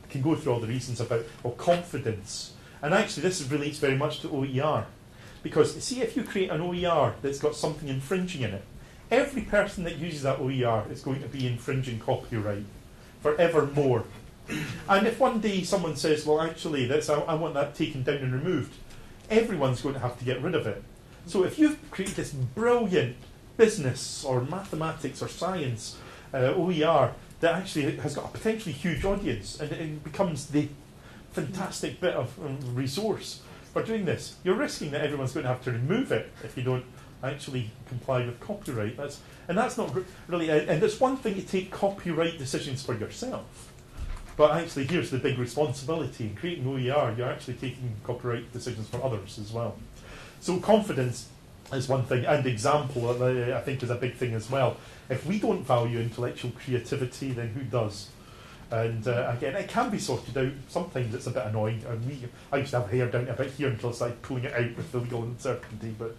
can go through all the reasons about confidence. And actually, this relates very much to OER. Because, see, if you create an OER that's got something infringing in it, every person that uses that OER is going to be infringing copyright forevermore. And if one day someone says, well, actually, I want that taken down and removed, everyone's going to have to get rid of it. So if you've created this brilliant business or mathematics or science OER that actually has got a potentially huge audience, and it becomes the fantastic bit of resource for doing this, you're risking that everyone's going to have to remove it if you don't actually comply with copyright. That's not really, and it's one thing to take copyright decisions for yourself, but actually here's the big responsibility. In creating OER, you're actually taking copyright decisions for others as well. So confidence is one thing, and example, I think, is a big thing as well. If we don't value intellectual creativity, then who does? And again, it can be sorted out. Sometimes it's a bit annoying. I used to have hair down to about here until I started pulling it out with the legal uncertainty. But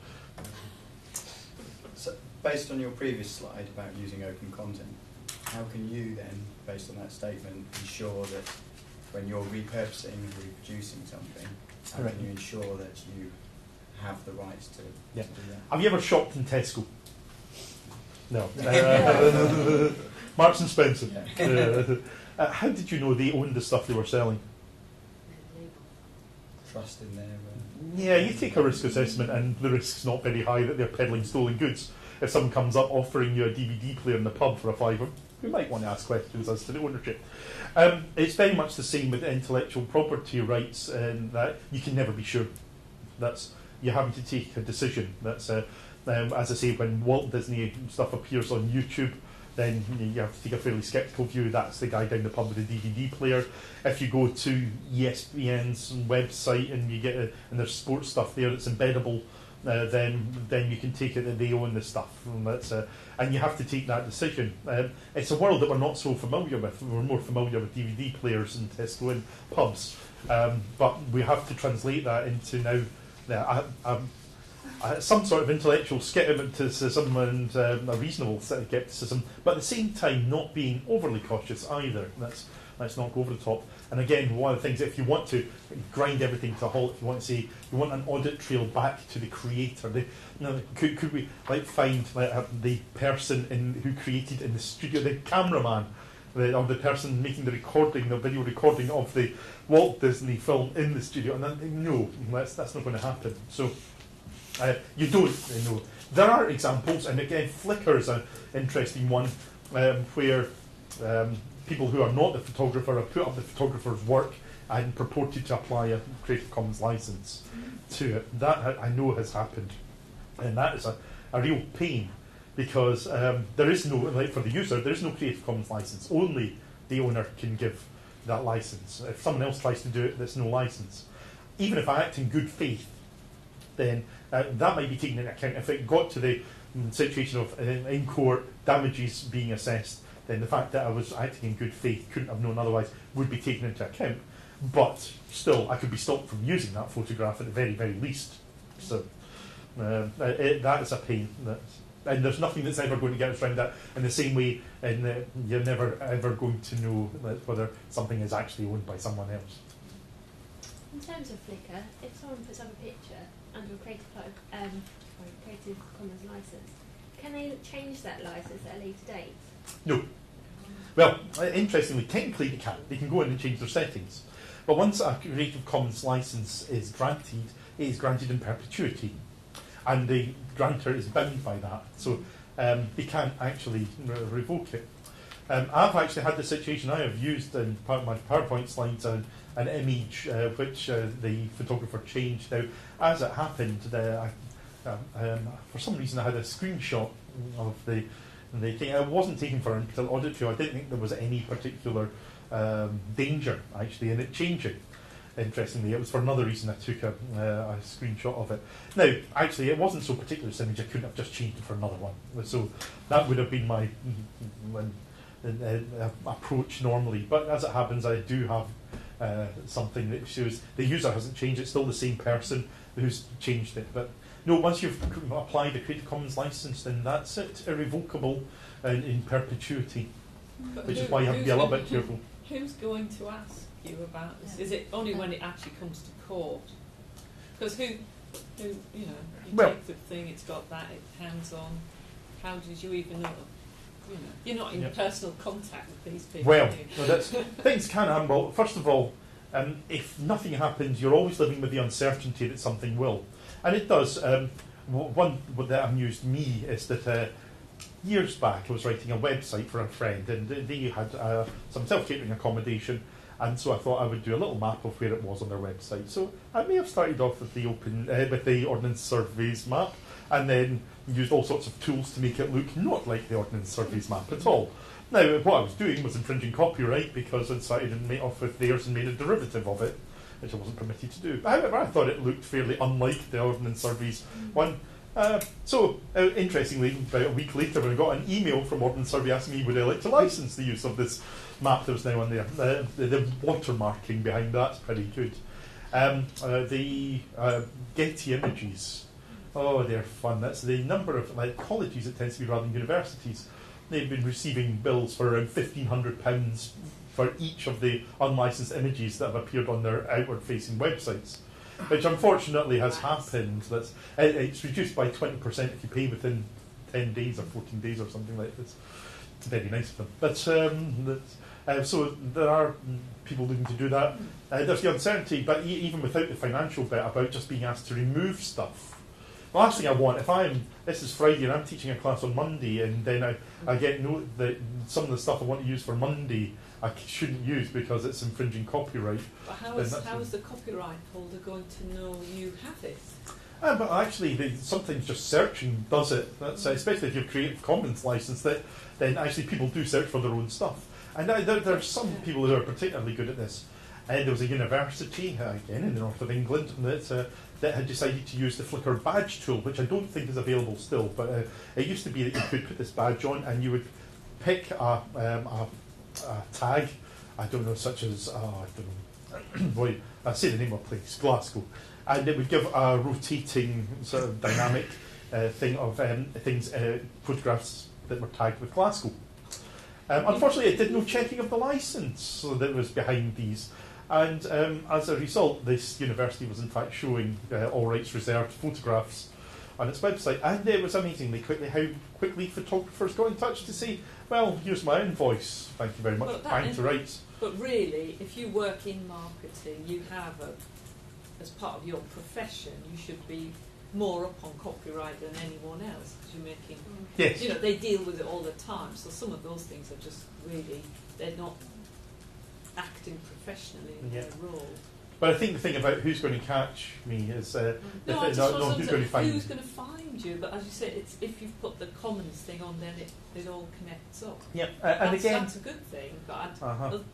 so, based on your previous slide about using open content, how can you then, based on that statement, ensure that when you're repurposing and reproducing something, how can you ensure that you have the rights to do that? Have you ever shopped in Tesco? No. Marks and Spencer. Yeah. How did you know they owned the stuff they were selling? Trust in them. Yeah, you take a risk assessment, and the risk's not very high that they're peddling stolen goods. If someone comes up offering you a DVD player in the pub for a £5, you might want to ask questions as to the ownership. It's very much the same with intellectual property rights, and that you can never be sure. You're having to take a decision. As I say, when Walt Disney stuff appears on YouTube, then you have to take a fairly sceptical view. That's the guy down the pub with the DVD player. If you go to ESPN's website and you get and there's sports stuff there that's embeddable, then you can take it that they own the stuff, and you have to take that decision. It's a world that we're not so familiar with. We're more familiar with DVD players and Tesco and pubs, but we have to translate that into now some sort of intellectual skepticism and a reasonable skepticism, but at the same time not being overly cautious either. Let's not go over the top. And again, one of the things, if you want to grind everything to a halt, if you want to say you want an audit trail back to the creator, could we find the person who created in the studio, the cameraman, or the person making the video recording of the Walt Disney film in the studio? And no, that's not going to happen. So. You don't know. There are examples, and again, Flickr is an interesting one, where people who are not the photographer have put up the photographer's work and purported to apply a Creative Commons license to it. That I know has happened, and that is a real pain, because there is no, for the user, there is no Creative Commons license. Only the owner can give that license. If someone else tries to do it, there's no license. Even if I act in good faith, then that might be taken into account. If it got to the situation of in court damages being assessed, then the fact that I was acting in good faith, couldn't have known otherwise, would be taken into account. But still, I could be stopped from using that photograph at the very, very least. So that is a pain. And there's nothing that's ever going to get us around that in the same way, and you're never ever going to know whether something is actually owned by someone else. In terms of Flickr, if someone puts up a picture under a Creative Commons license, can they change that license at a later date? No. Well, interestingly, technically they can. They can go in and change their settings. But once a Creative Commons license is granted, it is granted in perpetuity. And the grantor is bound by that. So they can't actually revoke it. I've actually had the situation, I have used in part of my PowerPoint slides an image which the photographer changed. Now, as it happened, for some reason I had a screenshot of the thing. It wasn't taken for an audit trail. I didn't think there was any particular danger, actually, in it changing. Interestingly, it was for another reason I took a screenshot of it. Now, actually, it wasn't so particular, this image. I couldn't have just changed it for another one. So that would have been my approach normally. But as it happens, I do have something that shows the user hasn't changed, it's still the same person who's changed it. But no, once you've applied a Creative Commons license, then that's it, irrevocable and in perpetuity, which is why you have to be a little bit careful. Who's going to ask you about this? Is it only when it actually comes to court? Because who you take the thing, it's got that, it's hands-on. How did you even know? You're not in personal contact with these people. Well, things can happen. Well, first of all, if nothing happens, you're always living with the uncertainty that something will. And it does. One that amused me is that years back I was writing a website for a friend, and they had some self-catering accommodation, and so I thought I would do a little map of where it was on their website. So I may have started off with the Ordnance Survey's map, and then used all sorts of tools to make it look not like the Ordnance Survey's map at all. Now, what I was doing was infringing copyright because I'd started and made off with theirs and made a derivative of it, which I wasn't permitted to do. However, I thought it looked fairly unlike the Ordnance Survey's one. Interestingly, about a week later, when I got an email from Ordnance Survey asking me would I like to license the use of this map that was now on there. The watermarking behind that's pretty good. The Getty images. Oh, they're fun. That's the number of colleges, it tends to be rather than universities. They've been receiving bills for around £1,500 for each of the unlicensed images that have appeared on their outward-facing websites, which unfortunately has happened. It's reduced by 20% if you pay within 10 days or 14 days or something like this. It's very nice of them. But so there are people looking to do that. There's the uncertainty, but even without the financial bit, about just being asked to remove stuff. The last thing I want, this is Friday and I'm teaching a class on Monday, and then I get note that some of the stuff I want to use for Monday I shouldn't use because it's infringing copyright. But how is the copyright holder going to know you have it? But actually, sometimes just searching does it. That's especially if you have Creative Commons license, then actually people do search for their own stuff. And there are some people who are particularly good at this. There was a university, again in the north of England, that had decided to use the Flickr badge tool, which I don't think is available still, but it used to be that you could put this badge on and you would pick a tag, I don't know, such as, boy, I say the name of a place, Glasgow, and it would give a rotating sort of dynamic thing of photographs that were tagged with Glasgow. Unfortunately, it did no checking of the license that was behind these. And as a result, this university was in fact showing all rights reserved photographs on its website. And it was amazingly how quickly photographers got in touch to say, well, here's my invoice, thank you very much, bang to rights. But really, if you work in marketing, you have, as part of your profession, you should be more up on copyright than anyone else, because you're making, yes. They deal with it all the time, so some of those things are just really, they're not acting professionally in their role. But I think the thing about who's going to catch me is who's going to find who's going to find you. But as you said, it's if you've put the commons thing on, then it all connects up. Yeah, and again, that's a good thing. But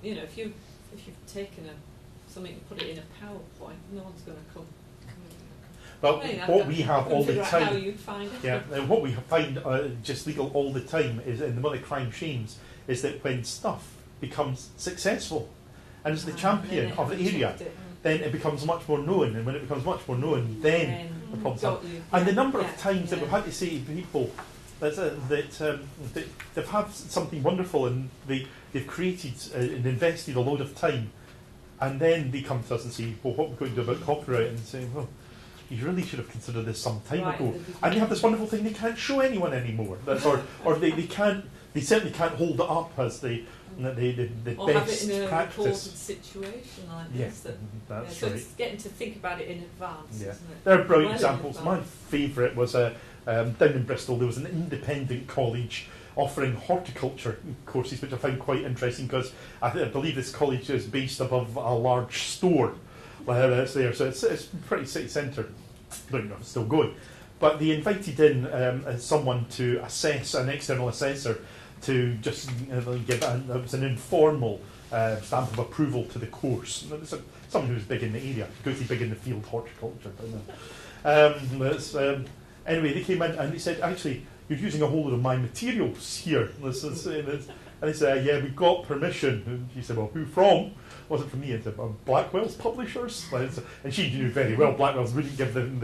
if you've taken something and put it in a PowerPoint, no one's going to come. But what we have all the time, how you find it. and what we find just legal all the time is in the Mother Crime Shames is that when stuff becomes successful and is the champion of the area, then it becomes much more known, and when it becomes much more known, then the problems happen. And the number of times that we've had to say to people that they've had something wonderful and they've created and invested a load of time, and then they come to us and say, well, what are we going to do about copyright? And say, well, you really should have considered this some time ago. And you have this wonderful thing they can't show anyone anymore, or they certainly can't hold it up as the or best have it in a practice. recorded situation like this. That's so right. it's getting to think about it in advance, isn't it? There are brilliant examples. My favourite was down in Bristol. There was an independent college offering horticulture courses, which I found quite interesting because I believe this college is based above a large store. It's there, so it's pretty city centre. I don't know if it's still going. But they invited in someone to assess, an external assessor, to just give it was an informal stamp of approval to the course. And it was someone who was big in the area, going to be big in the field horticulture. Anyway, they came in and they said, actually, you're using a whole lot of my materials here. And they said, yeah, we've got permission. And she said, well, who from? Wasn't from me. I said, Blackwell's publishers. And she knew very well Blackwell's wouldn't give them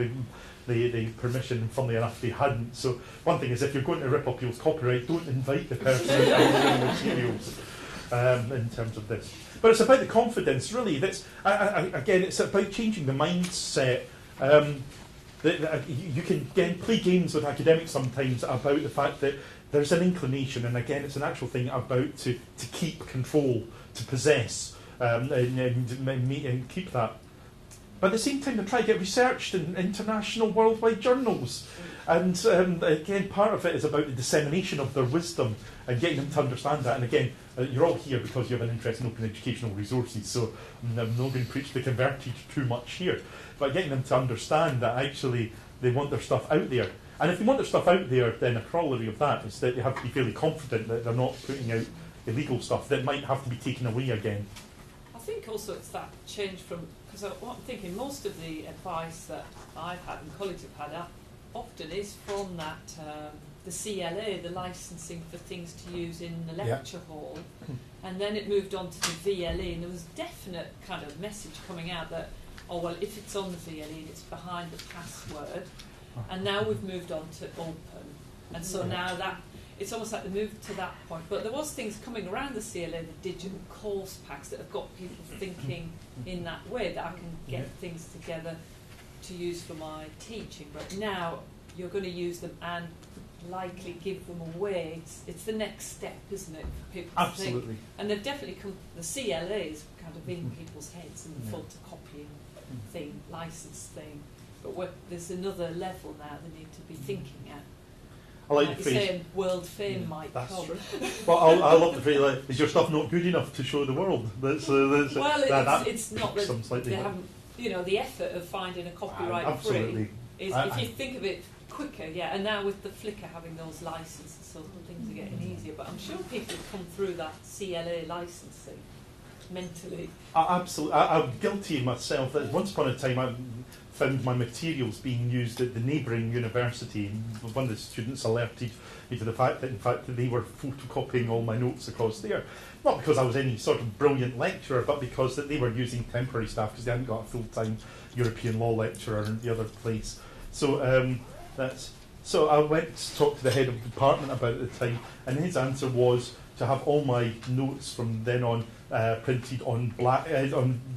the permission, and funnily enough they hadn't. So one thing is, if you're going to rip up people's copyright, don't invite the person who's using the materials in terms of this. But it's about the confidence, really. That's again, it's about changing the mindset. You can again play games with academics sometimes about the fact that there's an inclination, and again, it's an actual thing about to keep control, to possess, and keep that. But at the same time, they try to get researched in international worldwide journals. And again, part of it is about the dissemination of their wisdom and getting them to understand that. And again, you're all here because you have an interest in open educational resources, so I'm not going to preach the converted too much here. But getting them to understand that actually they want their stuff out there. And if they want their stuff out there, then a corollary of that is that they have to be fairly confident that they're not putting out illegal stuff that might have to be taken away again. I think also it's that change from, because what I'm thinking, most of the advice that I've had and colleagues have had often is from that, the CLA, the licensing for things to use in the lecture hall, and then it moved on to the VLE, and there was definite kind of message coming out that, oh well, if it's on the VLE, it's behind the password, and now we've moved on to open, and so now that it's almost like they moved to that point. But there was things coming around the CLA, the digital course packs that have got people thinking in that way, that I can get things together to use for my teaching. But now you're going to use them and likely give them away. It's the next step, isn't it, for people to Absolutely. think. And they've definitely come, the CLA is kind of in people's heads, and the photocopying thing, license thing. But there's another level now they need to be thinking at. I like the phrase. Saying world fame might that's come. True. Well, I love the phrase, like, is your stuff not good enough to show the world? Well, it's not that they haven't, the effort of finding a copyright free is, if you think of it quicker, and now with the Flickr having those licenses, so things are getting easier. But I'm sure people have come through that CLA licensing mentally. Absolutely. I'm guilty myself. That once upon a time I found my materials being used at the neighbouring university, and one of the students alerted me to the fact that in fact they were photocopying all my notes across there. Not because I was any sort of brilliant lecturer, but because that they were using temporary staff because they hadn't got a full-time European law lecturer in the other place. So so I went to talk to the head of the department about it at the time, and his answer was to have all my notes from then on printed on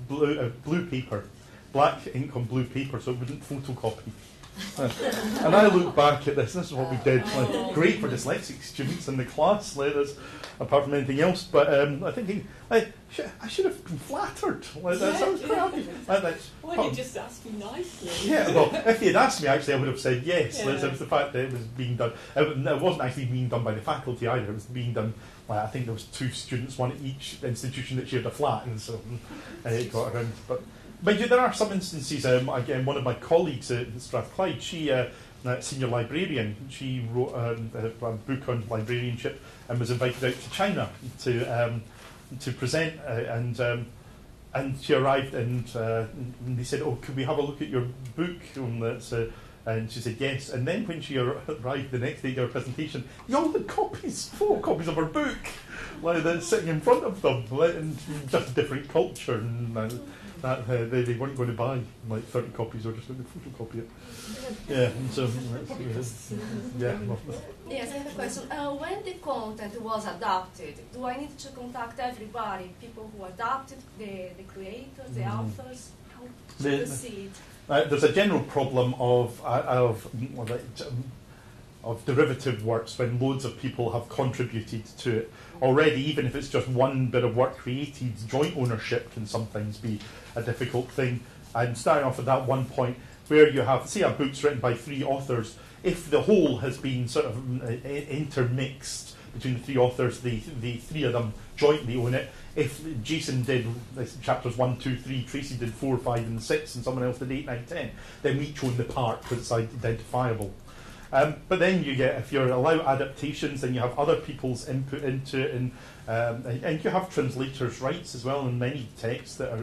blue paper. Black ink on blue paper, so it wouldn't photocopy. And I look back at this is what we did. Like, great for dyslexic students in the class, apart from anything else. But I'm thinking, I should have been flattered. That sounds quite happy. Well, you just asked me nicely. Yeah, well, if he had asked me, actually, I would have said yes. It was the fact that it was being done. It wasn't actually being done by the faculty either. It was being done. I think there was 2 students, one at each institution that shared a flat, and so it got around. But there are some instances, again, one of my colleagues at Strathclyde, she, senior librarian, she wrote a book on librarianship and was invited out to China to present, and she arrived and they said, oh, could we have a look at your book on this? And she said yes, and then when she arrived the next day to her presentation, they all had photocopies of her book, that's sitting in front of them, and just a different culture, and they weren't going to buy 30 copies or just going to photocopy it. Yeah, so Yes, I have a question. When the content was adopted, do I need to contact everybody, people who adopted, the creators, the authors? How to proceed? There's a general problem of derivative works when loads of people have contributed to it already. Even if it's just one bit of work created, joint ownership can sometimes be a difficult thing. And starting off at that one point where you have, say, a book's written by 3 authors, if the whole has been sort of intermixed between the 3 authors, the 3 of them jointly own it. If Jason did chapters 1, 2, 3, Tracy did 4, 5 and 6, and someone else did 8, 9, 10, then we each own the part because it's identifiable. But then you get, if you allow adaptations, then you have other people's input into it, and you have translators' rights as well in many texts that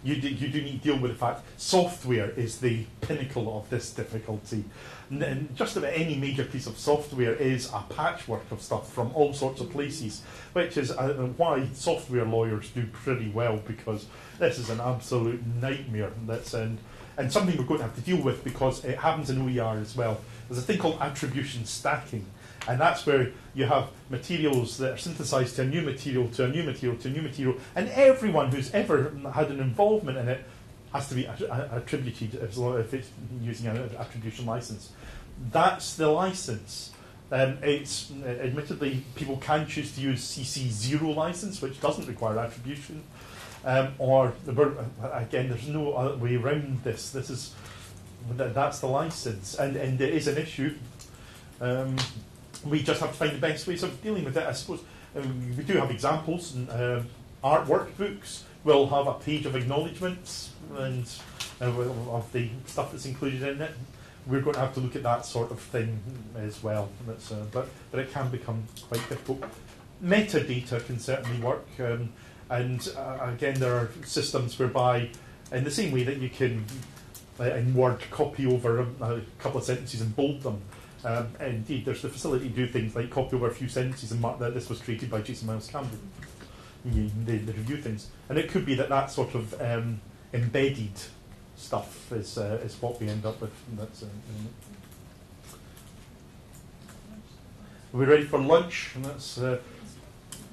you do need to deal with the fact software is the pinnacle of this difficulty. And just about any major piece of software is a patchwork of stuff from all sorts of places, which is why software lawyers do pretty well, because this is an absolute nightmare. And something we're going to have to deal with because it happens in OER as well. There's a thing called attribution stacking, and that's where you have materials that are synthesized to a new material, to a new material, to a new material, and everyone who's ever had an involvement in it has to be attributed if it's using an attribution license. That's the license. It's admittedly, people can choose to use CC0 license, which doesn't require attribution. Or again, there's no other way around this. That's the license, and it is an issue. We just have to find the best ways of dealing with it, I suppose. We do have examples. Artwork books will have a page of acknowledgements and of the stuff that's included in it. We're going to have to look at that sort of thing as well. But it can become quite difficult. Metadata can certainly work. And again, there are systems whereby, in the same way that you can, in Word, copy over a couple of sentences and bold them, indeed, there's the facility to do things like copy over a few sentences and mark that this was created by Jason Miles Campbell. They review things. And it could be that sort of embedded stuff is what we end up with. Are we ready for lunch? And that's...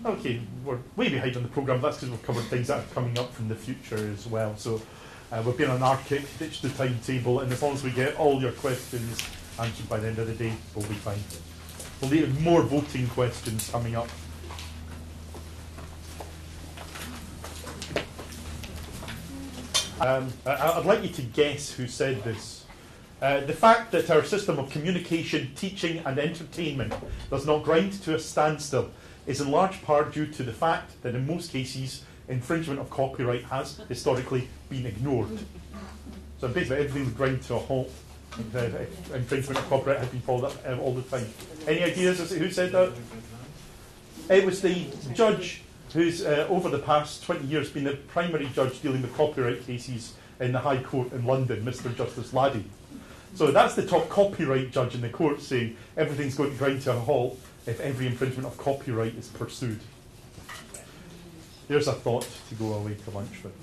Okay, we're way behind on the programme. That's because we've covered things that are coming up from the future as well. So we've been on Arctic, ditched the timetable, and as long as we get all your questions answered by the end of the day, we'll be fine. We'll need more voting questions coming up. I'd like you to guess who said this. The fact that our system of communication, teaching and entertainment does not grind to a standstill is in large part due to the fact that in most cases infringement of copyright has historically been ignored. So basically everything would grind to a halt. Infringement of copyright has been followed up all the time. Any ideas as to who said that? It was the judge who's over the past 20 years been the primary judge dealing with copyright cases in the High Court in London, Mr. Justice Laddie. So that's the top copyright judge in the court saying everything's going to grind to a halt if every infringement of copyright is pursued. There's a thought to go away to lunch with.